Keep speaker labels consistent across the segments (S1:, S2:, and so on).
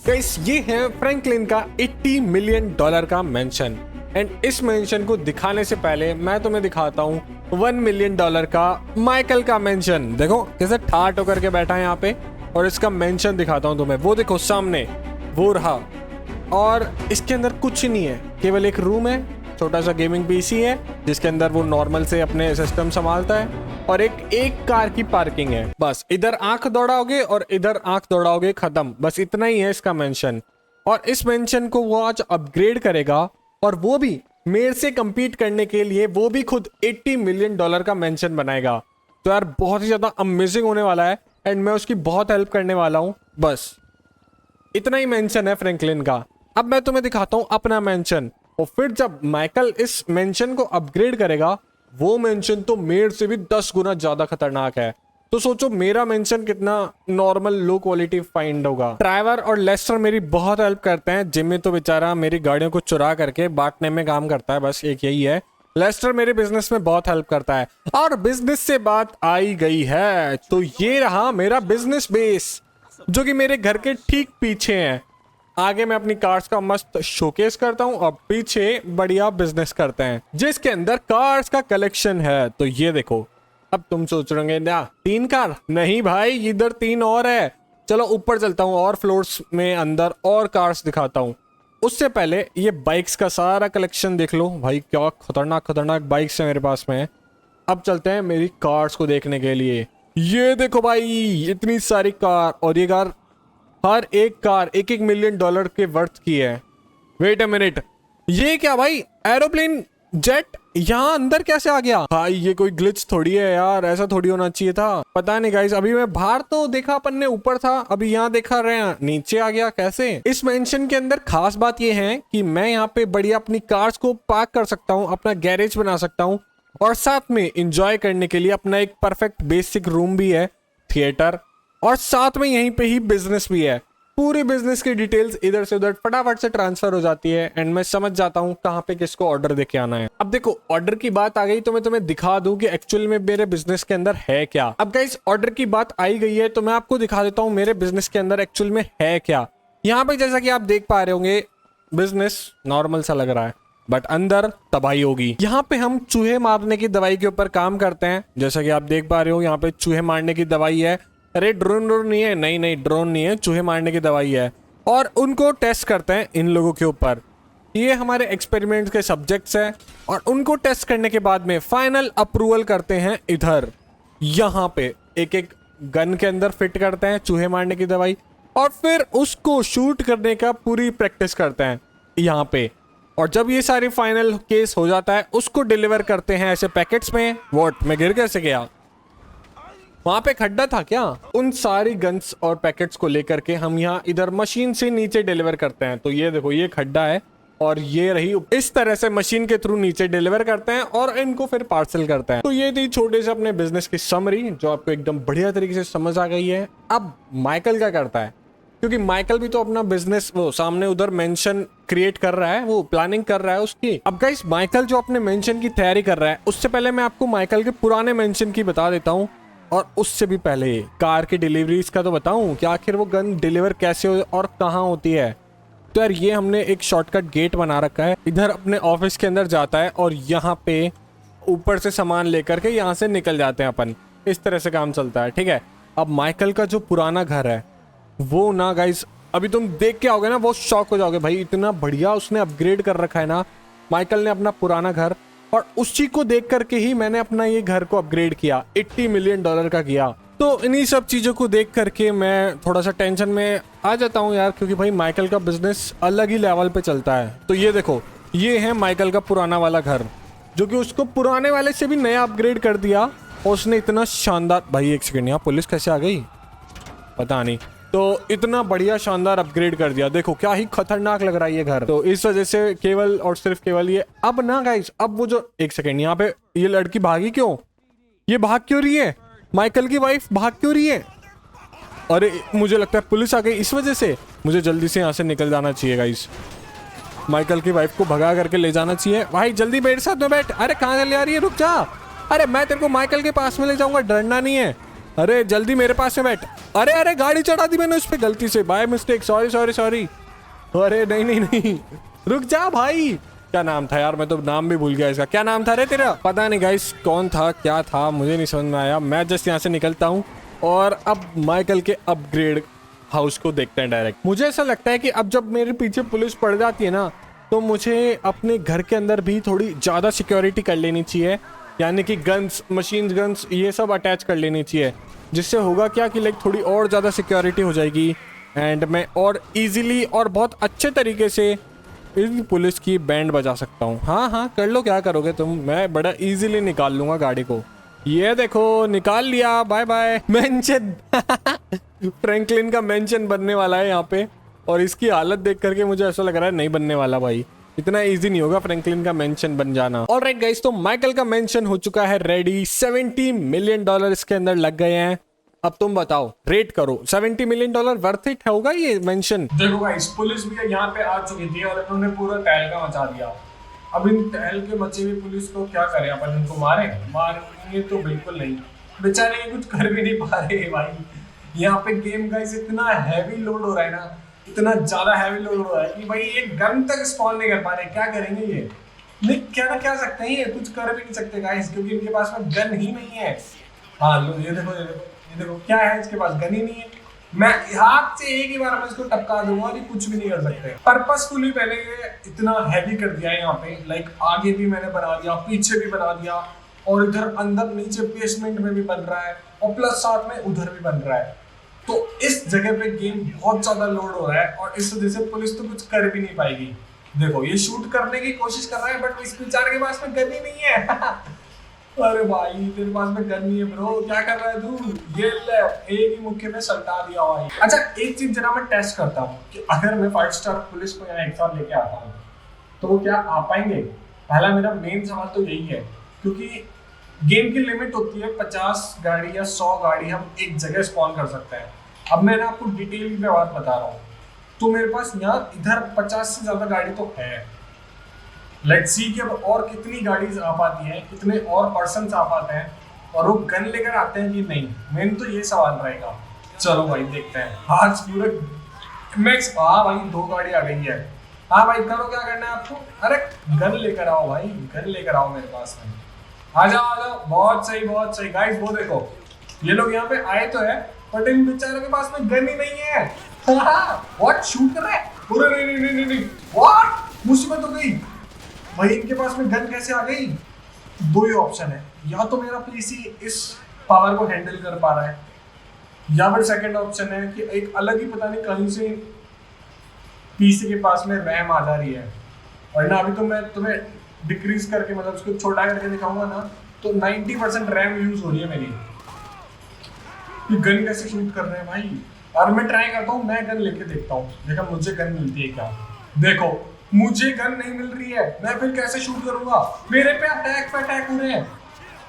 S1: Guys ये है Franklin का 80 मिलियन डॉलर का मेंशन। एंड इस मेंशन को दिखाने से पहले मैं तुम्हें दिखाता हूँ 1 मिलियन डॉलर का माइकल का मेंशन। देखो कैसे ठाट होकर के बैठा है यहाँ पे, और इसका मेंशन दिखाता हूँ तुम्हें। वो देखो सामने वो रहा, और इसके अंदर कुछ नहीं है, केवल एक रूम है, छोटा सा गेमिंग पीसी है जिसके अंदर वो नॉर्मल से अपने सिस्टम संभालता है, और एक कार की पार्किंग है। बस इधर आंख दौड़ाओगे और इधर आंख दौड़ाओगे, खत्म। बस इतना ही है इसका मेंशन। और इस मेंशन को वो आज अपग्रेड करेगा, और वो भी मेरे से compete करने के लिए वो भी खुद 80 मिलियन डॉलर का मेंशन बनाएगा। तो यार बहुत ही ज्यादा अमेजिंग होने वाला है, एंड मैं उसकी बहुत हेल्प करने वाला हूँ। बस इतना ही मेंशन है फ्रैंकलिन का। अब मैं तुम्हें दिखाता हूँ अपना मेंशन, और फिर जब माइकल इस मेंशन को अपग्रेड करेगा, वो मेंशन तो मेरे से भी 10 गुना ज्यादा खतरनाक है। तो सोचो मेरा मेंशन कितना नॉर्मल लो क्वालिटी फाइंड होगा। ट्राइवर और लेस्टर मेरी बहुत हेल्प करते हैं। जिम्मी तो बेचारा मेरी गाड़ियों को चुरा करके बांटने में काम करता है, बस एक यही है। लेस्टर मेरे बिजनेस में बहुत हेल्प करता है। और बिजनेस से बात आई गई है तो ये रहा मेरा बिजनेस बेस, जो कि मेरे घर के ठीक पीछे है। आगे मैं अपनी कार्स का मस्त शोकेस करता हूँ, और पीछे बढ़िया बिजनेस करते हैं जिसके अंदर कार्स का कलेक्शन है। तो ये देखो। अब तुम सोच रहे होंगे ना 3 कार, नहीं भाई इधर 3 और है। चलो ऊपर चलता हूँ और फ्लोर्स में अंदर और कार्स दिखाता हूँ। उससे पहले ये बाइक्स का सारा कलेक्शन देख लो भाई, क्या खतरनाक खतरनाक बाइक्स है मेरे पास में। अब चलते हैं मेरी कार्स को देखने के लिए। ये देखो भाई इतनी सारी कार, और ये कार हर एक कार 1-1 मिलियन डॉलर के वर्थ की है। वेट अ मिनट, ये क्या भाई एरोप्लेन जेट यहाँ अंदर कैसे आ गया? भाई ये कोई ग्लिच थोड़ी है यार, ऐसा थोड़ी होना चाहिए था। पता नहीं गाइस, अभी मैं बाहर तो देखा अपन ने ऊपर था, अभी यहाँ देखा रहे हैं नीचे आ गया कैसे? इस मेंशन के अंदर खास बात ये है कि मैं यहाँ पे बढ़िया अपनी कार्स को पार्क कर सकता हूँ, अपना गैरेज बना सकता हूँ, और साथ में इंजॉय करने के लिए अपना एक परफेक्ट बेसिक रूम भी है, थिएटर, और साथ में यहीं पे ही बिजनेस भी है। पूरी बिजनेस की डिटेल्स इधर से उधर फटाफट से ट्रांसफर हो जाती है, एंड मैं समझ जाता हूँ कहाँ पे किसको ऑर्डर देके आना है। अब देखो ऑर्डर की बात आ गई तो मैं तुम्हें दिखा दूं कि एक्चुअल में मेरे बिजनेस के अंदर है क्या। अब गाइस ऑर्डर की बात आई गई है तो मैं आपको दिखा देता हूँ मेरे बिजनेस के अंदर एक्चुअल में है क्या। यहाँ पे जैसा कि आप देख पा रहे होंगे बिजनेस नॉर्मल सा लग रहा है, बट अंदर तबाही होगी। यहाँ पे हम चूहे मारने की दवाई के ऊपर काम करते हैं, जैसा कि आप देख पा रहे हो यहाँ पे चूहे मारने की दवाई है। अरे ड्रोन नहीं है, नहीं ड्रोन नहीं है, चूहे मारने की दवाई है, और उनको टेस्ट करते हैं इन लोगों के ऊपर। ये हमारे एक्सपेरिमेंट के सब्जेक्ट्स हैं, और उनको टेस्ट करने के बाद में फाइनल अप्रूवल करते हैं इधर। यहाँ पे एक एक गन के अंदर फिट करते हैं चूहे मारने की दवाई, और फिर उसको शूट करने का पूरी प्रैक्टिस करते हैं यहाँ पे। और जब ये सारी फाइनल केस हो जाता है उसको डिलीवर करते हैं ऐसे पैकेट्स में। वॉट, मैं गिर कैसे गया? वहां पे खड्डा था क्या? उन सारी गन्स और पैकेट्स को लेकर के हम यहाँ इधर मशीन से नीचे डिलीवर करते हैं। तो ये देखो ये खड्डा है, और ये रही, इस तरह से मशीन के थ्रू नीचे डिलीवर करते हैं और इनको फिर पार्सल करते हैं। तो ये थी छोटे से अपने बिजनेस की समरी, जो आपको एकदम बढ़िया तरीके से समझ आ गई है। अब माइकल क्या करता है, क्योंकि माइकल भी तो अपना बिजनेस वो सामने उधर मेंशन क्रिएट कर रहा है, वो प्लानिंग कर रहा है उसकी। अब गाइस माइकल जो अपने मेंशन की तैयारी कर रहा है, उससे पहले मैं आपको माइकल के पुराने मेंशन की बता देता हूँ, और उससे भी पहले कार की डिलीवरीज का तो बताऊं कि आखिर वो गन डिलीवर कैसे और कहाँ होती है। तो यार ये हमने एक शॉर्टकट गेट बना रखा है, इधर अपने ऑफिस के अंदर जाता है, और यहाँ पे ऊपर से सामान लेकर के यहाँ से निकल जाते हैं अपन। इस तरह से काम चलता है, ठीक है। अब माइकल का जो पुराना घर है वो ना गाइस, अभी तुम देख के आओगे ना बहुत शॉक हो जाओगे भाई, इतना बढ़िया उसने अपग्रेड कर रखा है ना माइकल ने अपना पुराना घर। और उसी को देख करके ही मैंने अपना ये घर को अपग्रेड किया, 80 मिलियन डॉलर का किया। तो इन्हीं सब चीजों को देख करके मैं थोड़ा सा टेंशन में आ जाता हूँ यार, क्योंकि भाई माइकल का बिजनेस अलग ही लेवल पे चलता है। तो ये देखो ये है माइकल का पुराना वाला घर, जो कि उसको पुराने वाले से भी नया अपग्रेड कर दिया, और उसने इतना शानदार, भाई एक सेकंड, यहाँ पुलिस कैसे आ गई पता नहीं, तो इतना बढ़िया शानदार अपग्रेड कर दिया। देखो क्या ही खतरनाक लग रहा है ये घर। तो इस वजह से केवल और सिर्फ केवल ये। अब ना गाइस, अब वो जो एक सेकंड, यहाँ पे ये लड़की भागी क्यों? ये भाग क्यों रही है? माइकल की वाइफ भाग क्यों रही है? अरे मुझे लगता है पुलिस आ गई, इस वजह से मुझे जल्दी से यहाँ से निकल जाना चाहिए गाइस। माइकल की वाइफ को भगा करके ले जाना चाहिए। भाई जल्दी मेरे साथ में बैठ। अरे कहाँ ले आ रही है, रुक जा। अरे मैं तेरे को माइकल के पास में ले जाऊंगा, डरना नहीं है। अरे जल्दी मेरे पास से बैठ। अरे अरे गाड़ी चढ़ा दी मैंने उस पे गलती से, by mistake, sorry sorry sorry. अरे नहीं नहीं नहीं, रुक जा भाई। क्या नाम था यार, मैं तो नाम भी भूल गया इसका। क्या नाम था रे तेरा? पता नहीं गाइस कौन था क्या था, मुझे नहीं समझ में आया। मैं जस्ट यहाँ से निकलता हूँ और अब माइकल के अपग्रेड हाउस को देखते हैं डायरेक्ट। मुझे ऐसा लगता है कि अब जब मेरे पीछे पुलिस पड़ जाती है ना, तो मुझे अपने घर के अंदर भी थोड़ी ज़्यादा सिक्योरिटी कर लेनी चाहिए, यानी कि गन्स, मशीन गन्स, ये सब अटैच कर लेनी चाहिए। जिससे होगा क्या कि लाइक थोड़ी और ज़्यादा सिक्योरिटी हो जाएगी एंड मैं और इजीली और बहुत अच्छे तरीके से इस पुलिस की बैंड बजा सकता हूँ। हाँ हाँ कर लो, क्या करोगे तुम, मैं बड़ा इजीली निकाल लूँगा गाड़ी को। ये देखो निकाल लिया, बाय बाय। मेंशन फ्रैंकलिन का मेंशन बनने वाला है यहाँ पे, और इसकी हालत देख करके मुझे ऐसा लग रहा है नहीं बनने वाला भाई, इतना इजी नहीं होगा फ्रैंकलिन का मेंशन बन जाना। ऑलराइट गाइस, तो माइकल का मेंशन हो चुका है रेडी। 70 मिलियन डॉलर इसके अंदर लग गए हैं। अब तुम बताओ, रेट करो, 70 मिलियन डॉलर वर्थ इट होगा ये मेंशन?
S2: देखो गाइस, पुलिस भी यहाँ पे आ चुकी थी और इन्होंने पूरा तहलका मचा दिया। अब इन तहलके मचे हुए पुलिस को क्या करें, अपन इनको मारेंगे तो बिल्कुल नहीं, बेचारे ये कुछ कर भी नहीं पा रहे भाई। यहाँ पे गेम गाइस इतना हैवी लोड हो रहा है ना, इतना ज्यादा हैवी लोड हो रहा है कि भाई ये गन तक स्पॉन नहीं कर पा रहे। क्या करेंगे ये? नहीं क्या ना क्या सकते हैं, ये कुछ कर भी नहीं सकते गाइस, क्योंकि इनके पास में गन ही नहीं है। हाँ लो ये देखो, ये देखो, ये देखो क्या है, इसके पास गन ही नहीं है। मैं हाथ से एक ही बार में इसको टपका दूंगा और ये कुछ भी नहीं कर सकते। पर्पसफुली मैंने ये इतना हैवी कर दिया है यहाँ पे, लाइक आगे भी मैंने बना दिया, पीछे भी बना दिया, और इधर अंदर नीचे बेसमेंट में भी बन रहा है, और प्लस साथ में उधर भी बन रहा है। तो इस जगह पे गेम बहुत ज्यादा लोड हो रहा है और इस वजह से पुलिस तो कुछ कर भी नहीं पाएगी। देखो ये शूट करने की कोशिश कर रहा है, बट इस बेचारे के पास में गन ही नहीं है। अरे भाई तेरे पास में गन नहीं है ब्रो, क्या कर रहा है तू? ये ले, एक ही मुक्के में सल्टा दिया भाई। अच्छा एक चीज जरा मैं टेस्ट करता हूँ कि अगर मैं 5 स्टार पुलिस को यहाँ एक साथ लेके आता हूँ तो वो क्या आ पाएंगे? पहला मेरा मेन सवाल तो यही है, क्योंकि गेम की लिमिट होती है 50 गाड़ी या 100 गाड़ी हम एक जगह स्पॉन कर सकते हैं। अब मैंने आपको डिटेल में बात बता रहा हूँ, तो मेरे पास यहाँ इधर 50 से ज्यादा गाड़ी तो है। लेट्स सी कि अब और कितनी गाड़ीज आ पाती हैं, कितने और पर्सन्स आ पाते हैं, और वो गन लेकर आते हैं कि नहीं। मेन तो ये सवाल रहेगा। चलो भाई देखते हैं। आज पूरे मैक्स, हाँ भाई 2 गाड़ी आ गई है। हाँ भाई करो, क्या करना है आपको? अरे गन लेकर आओ भाई, गन लेकर आओ मेरे पास में। आ जाओ आ जाओ, बहुत सही बहुत सही। गाइस वो देखो, ये लोग यहाँ पे आए तो है, बट इन बेचारों के पास में गन ही नहीं है। व्हाट, शूट कर रहे हैं? नहीं नहीं नहीं नहीं, व्हाट, मुसीबत हो गई भाई। इनके पास में गन कैसे आ गई? 2 ही ऑप्शन है, या तो मेरा पीसी इस पावर को हैंडल कर पा रहा है, या फिर सेकंड ऑप्शन है कि एक अलग ही पता नहीं कहीं से पीसी के पास में रैम आ जा रही है। और ना अभी तो मैं तुम्हें डिक्रीज करके, मतलब उसको छोटा करके दिखाऊंगा ना, तो 90% रैम यूज हो रही है मेरी। ये गन कैसे शूट कर रहे हैं भाई? और मैं ट्राई करता हूँ, मैं गन लेके देखता हूँ, देखा मुझे गन मिलती है क्या। देखो मुझे गन नहीं मिल रही है, मैं फिर कैसे शूट करूंगा? मेरे पे अटैक हो रहे हैं।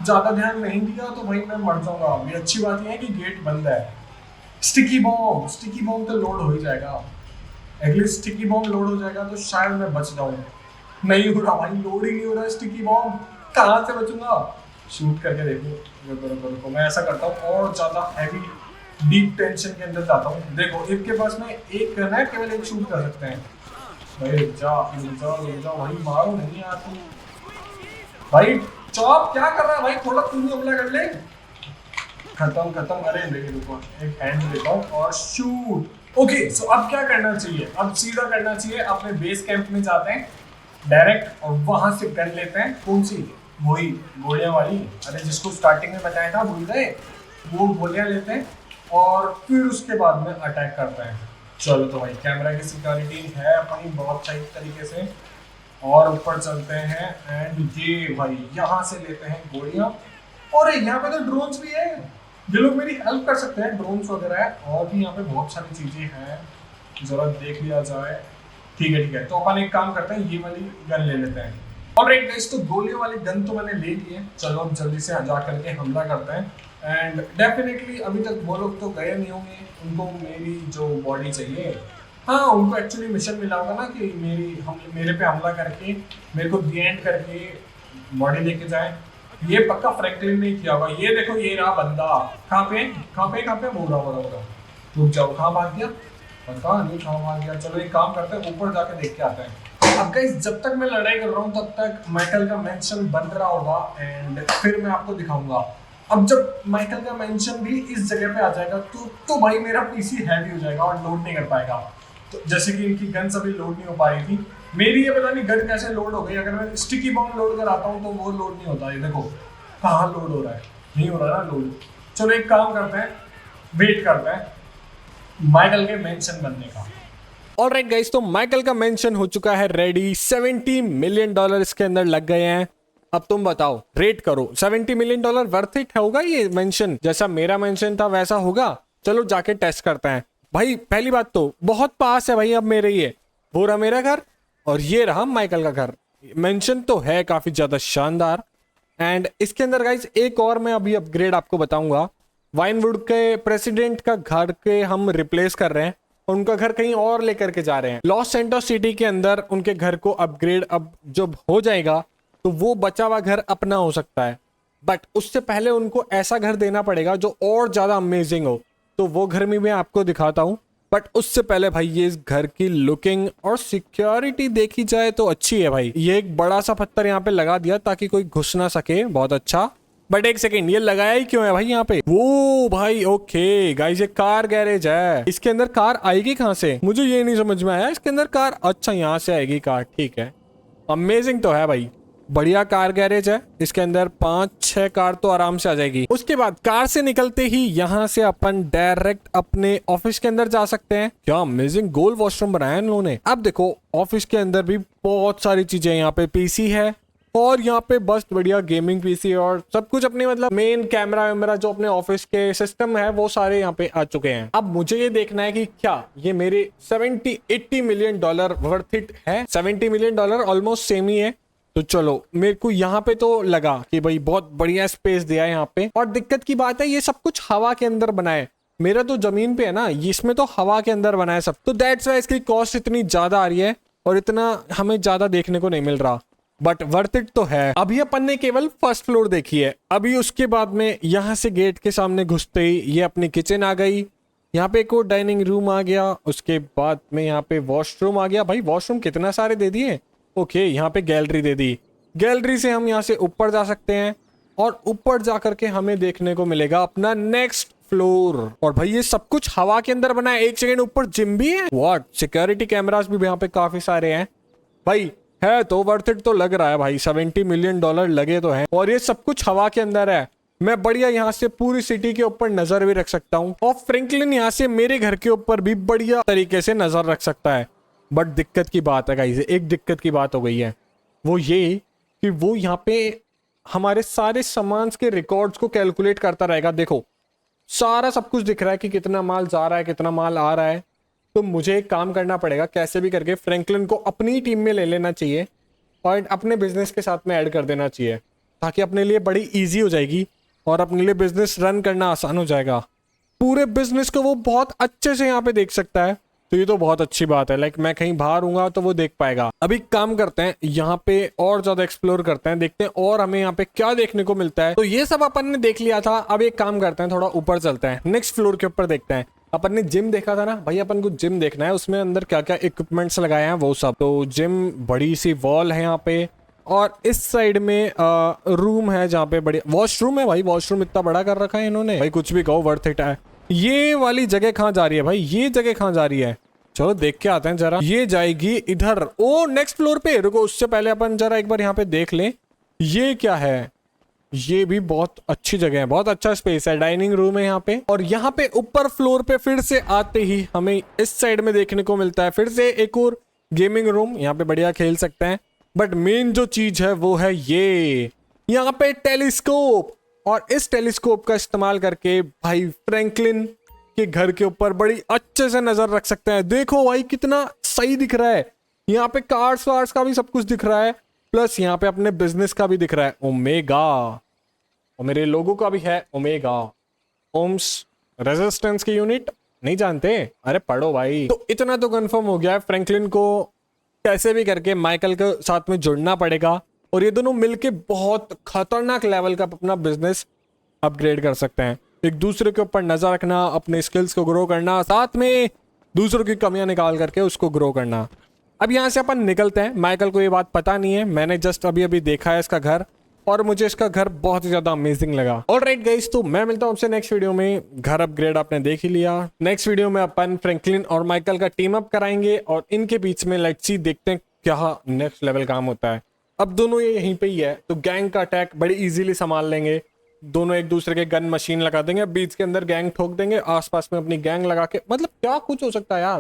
S2: ज्यादा ध्यान नहीं दिया तो भाई मैं मर जाऊंगा। ये अच्छी बात यह है कि गेट बंद है। स्टिकी बॉम्ब तो लोड हो ही जाएगा, एटलीस्ट स्टिकी बॉम्ब लोड हो जाएगा तो शायद मैं बच जाऊं। नहीं हो रहा भाई, लोड ही नहीं हो रहा स्टिकी बॉम्ब, कहाँ से बचूंगा? शूट करके देखो, मैं ऐसा करता हूँ और ज्यादा हैवी डीप टेंशन के अंदर जाता हूँ। देखो इनके पास में एक गन है, केवल एक शूट कर सकते हैं। भाई जाओ भाई, मारो नहीं यार तू। भाई चॉप क्या कर रहा है भाई, थोड़ा तू भी हमला कर ले। खत्म। अरे नहीं रुको, एक हैंड देता हूँ और शूट। ओके सो अब क्या करना चाहिए? अब सीधा करना चाहिए, अपने बेस कैंप में जाते हैं डायरेक्ट और वहां से गन लेते हैं। कौन सी? वही गोलियां वाली, अरे जिसको स्टार्टिंग में बताया था, भूल गए? वो गोलियां लेते हैं और फिर उसके बाद में अटैक करते हैं। चलो तो भाई कैमरा की सिक्योरिटी है अपनी बहुत सही तरीके से, और ऊपर चलते हैं एंड ये भाई यहाँ से लेते हैं गोलियां। और यहाँ पे तो ड्रोन्स भी है, ये लोग मेरी हेल्प कर सकते हैं, ड्रोन्स वगैरह है, और भी यहाँ पे बहुत सारी चीजें हैं, जरा देख लिया जाए। ठीक है, तो अपन एक काम करते हैं, ये वाली गन ले लेते हैं। ऑलराइट गाइस, तो गोलियों वाली गन तो मैंने ले ली है। चलो अब जल्दी से जा करके हमला करते हैं। एंड डेफिनेटली अभी तक वो लोग तो गए नहीं होंगे, उनको मेरी जो बॉडी चाहिए। हाँ उनको एक्चुअली मिशन मिला होगा ना कि मेरे पे हमला करके मेरे को दी एंड करके बॉडी लेके जाए। ये पक्का फ्रैंकलिन ने किया होगा। ये देखो ये रहा बंदा। कहाँ पे वो रहा। रुक जाओ, कहाँ भाग गया? पता नहीं कहाँ भाग गया। चलो एक काम करते हैं, ऊपर जाके देख के आते हैं। अब गाइस जब तक मैं लड़ाई कर रहा हूँ तब तक माइकल का मेंशन बन रहा होगा एंड फिर मैं आपको दिखाऊंगा। अब जब माइकल का मेंशन भी इस जगह पे आ जाएगा तो भाई मेरा पीसी हैवी हो जाएगा और लोड नहीं कर पाएगा। तो जैसे कि इनकी गन्स अभी लोड नहीं हो पा रही थी, मेरी ये पता नहीं गन कैसे लोड हो गई। अगर मैं स्टिकी बॉम्ब लोड कराता हूँ तो वो लोड नहीं होता। ये देखो कहाँ लोड हो रहा है, नहीं हो रहा ना लोड। चलो एक काम करते हैं, वेट करते हैं माइकल के मेंशन बनने का।
S1: ऑलराइट गाइस, तो माइकल का मेंशन हो चुका है रेडी। $70 मिलियन इसके अंदर लग गए हैं। अब तुम बताओ, रेट करो, $70 मिलियन वर्थ इट होगा ये मेंशन? जैसा मेरा मेंशन था वैसा होगा? चलो जाके टेस्ट करते हैं। भाई पहली बात तो बहुत पास है भाई अब मेरे, ये वो रहा मेरा घर और ये रहा माइकल का घर। मेंशन तो है काफी ज्यादा शानदार। एंड इसके अंदर गाइस एक और मैं अभी अपग्रेड आपको बताऊंगा। वाइनवुड के प्रेसिडेंट का घर के हम रिप्लेस कर रहे हैं, उनका घर कहीं और लेकर के जा रहे हैं। लॉस सैंटोस सिटी के अंदर उनके घर को अपग्रेड अब जब हो जाएगा तो वो बचा हुआ घर अपना हो सकता है, बट उससे पहले उनको ऐसा घर देना पड़ेगा जो और ज्यादा अमेजिंग हो। तो वो घर में मैं आपको दिखाता हूँ, बट उससे पहले भाई ये इस घर की लुकिंग और सिक्योरिटी देखी जाए तो अच्छी है भाई। ये एक बड़ा सा पत्थर यहाँ पे लगा दिया ताकि कोई घुस ना सके, बहुत अच्छा। बट एक सेकेंड, ये लगाया ही क्यों है भाई यहाँ पे? वो भाई ओके गाइस, ये कार गैरेज है। इसके अंदर कार आएगी कहाँ से? मुझे ये नहीं समझ में आया। इसके अंदर कार, अच्छा यहाँ से आएगी कार, ठीक है। अमेजिंग तो है भाई, बढ़िया कार गैरेज है। इसके अंदर 5-6 कार तो आराम से आ जाएगी। उसके बाद कार से निकलते ही यहाँ से अपन डायरेक्ट अपने ऑफिस के अंदर जा सकते हैं। क्या अमेजिंग गोल वॉशरूम बनाया इन लोगों ने। अब देखो ऑफिस के अंदर भी बहुत सारी चीजें, यहाँ पे पीसी है और यहाँ पे बस बढ़िया गेमिंग पीसी और सब कुछ अपने मतलब मेन कैमरा वैमरा जो अपने ऑफिस के सिस्टम है वो सारे यहाँ पे आ चुके हैं। अब मुझे ये देखना है कि क्या ये मेरे $70-80 मिलियन वर्थ इट है। $70 मिलियन ऑलमोस्ट सेम ही है। तो चलो, मेरे को यहाँ पे तो लगा कि भाई बहुत बढ़िया स्पेस दिया है यहाँ पे। और दिक्कत की बात है ये सब कुछ हवा के अंदर बना है, मेरा तो जमीन पे है ना, इसमें तो हवा के अंदर बना है सब। तो दैट्स वाई इसकी कॉस्ट इतनी ज्यादा आ रही है और इतना हमें ज्यादा देखने को नहीं मिल रहा, बट वर्थ इट तो है। अभी अपन ने केवल फर्स्ट फ्लोर देखी है। अभी उसके बाद में यहाँ से गेट के सामने घुसते ही ये अपनी किचन आ गई। यहाँ पे एक और डाइनिंग रूम आ गया। उसके बाद में यहाँ पे वॉशरूम आ गया। भाई वॉशरूम कितना सारे दे दिए। ओके, यहाँ पे गैलरी दे दी। गैलरी से हम यहाँ से ऊपर जा सकते हैं और ऊपर जा करके हमें देखने को मिलेगा अपना नेक्स्ट फ्लोर। और भाई ये सब कुछ हवा के अंदर बना है। एक सेकंड, ऊपर जिम भी है। व्हाट, सिक्योरिटी कैमरास भी यहाँ पे काफी सारे हैं। भाई है तो वर्थ इट तो लग रहा है भाई। $70 मिलियन लगे तो हैं और ये सब कुछ हवा के अंदर है। मैं बढ़िया यहाँ से पूरी सिटी के ऊपर नजर भी रख सकता हूँ और फ्रैंकलिन यहाँ से मेरे घर के ऊपर भी बढ़िया तरीके से नजर रख सकता है। बट दिक्कत की बात है गाइस, एक दिक्कत की बात हो गई है, वो ये कि वो यहाँ पे हमारे सारे सामान के रिकॉर्ड्स को कैलकुलेट करता रहेगा। देखो सारा सब कुछ दिख रहा है कि कितना माल जा रहा है, कितना माल आ रहा है। तो मुझे एक काम करना पड़ेगा, कैसे भी करके फ्रैंकलिन को अपनी टीम में ले लेना चाहिए और अपने बिजनेस के साथ में ऐड कर देना चाहिए, ताकि अपने लिए बड़ी इजी हो जाएगी और अपने लिए बिजनेस रन करना आसान हो जाएगा। पूरे बिजनेस को वो बहुत अच्छे से यहाँ पे देख सकता है, तो ये तो बहुत अच्छी बात है। लाइक मैं कहीं बाहर हूँगा तो वो देख पाएगा। अभी काम करते हैं, यहाँ पे और ज्यादा एक्सप्लोर करते हैं, देखते हैं और हमें यहाँ पे क्या देखने को मिलता है। तो ये सब अपन ने देख लिया था। अब एक काम करते हैं, थोड़ा ऊपर चलते हैं, नेक्स्ट फ्लोर के ऊपर देखते हैं। अपन ने जिम देखा था ना भाई, अपन को जिम देखना है, उसमें अंदर क्या क्या इक्विपमेंट्स लगाए हैं वो सब। तो जिम, बड़ी सी वॉल है यहाँ पे और इस साइड में रूम है जहाँ पे बड़ी वॉशरूम है। भाई वॉशरूम इतना बड़ा कर रखा है इन्होंने, भाई कुछ भी कहो वर्थ इट है। ये वाली जगह कहाँ जा रही है भाई? ये जगह कहाँ जा रही है? चलो देख के आते हैं जरा। ये जाएगी इधर। ओ नेक्स्ट फ्लोर पे। रुको, उससे पहले अपन जरा एक बार यहाँ पे देख लें ये क्या है। ये भी बहुत अच्छी जगह है, बहुत अच्छा स्पेस है। डाइनिंग रूम है यहाँ पे और यहाँ पे ऊपर फ्लोर पे फिर से आते ही हमें इस साइड में देखने को मिलता है फिर से एक और गेमिंग रूम। यहाँ पे बढ़िया खेल सकते हैं। बट मेन जो चीज है वो है ये यहाँ पे टेलीस्कोप। और इस टेलीस्कोप का इस्तेमाल करके भाई फ्रैंकलिन के घर के ऊपर बड़ी अच्छे से नजर रख सकते हैं। देखो भाई कितना सही दिख रहा है। यहाँ पे कार्स वार्स का भी सब कुछ दिख रहा है, प्लस यहाँ पे अपने बिजनेस का भी दिख रहा है। ओमेगा, और मेरे लोगों का भी है ओमेगा। ओम्स रेजिस्टेंस की यूनिट नहीं जानते? अरे पढ़ो भाई। तो इतना तो कंफर्म हो गया है, फ्रैंकलिन को कैसे भी करके माइकल के साथ में जुड़ना पड़ेगा। और ये दोनों मिलके बहुत खतरनाक लेवल का अपना बिजनेस अपग्रेड कर सकते हैं। एक दूसरे के ऊपर नजर रखना, अपने स्किल्स को ग्रो करना, साथ में दूसरों की कमियां निकाल करके उसको ग्रो करना। अब यहाँ से अपन निकलते हैं। माइकल को ये बात पता नहीं है, मैंने जस्ट अभी अभी देखा है इसका घर और मुझे इसका घर बहुत ही ज्यादा अमेजिंग लगा। ऑलराइट गाइस, तो मैं मिलता हूँ आपसे नेक्स्ट वीडियो में। घर अपग्रेड आपने देख ही लिया। नेक्स्ट वीडियो में अपन फ्रैंकलिन और माइकल का टीम अप कराएंगे और इनके बीच में लेट्स सी देखते हैं क्या नेक्स्ट लेवल काम होता है। अब दोनों ये यहीं पे ही है तो गैंग का अटैक बड़ी इजीली संभाल लेंगे। दोनों एक दूसरे के गन मशीन लगा देंगे, बीच के अंदर गैंग ठोक देंगे, आसपास में अपनी गैंग लगा के, मतलब क्या कुछ हो सकता है यार।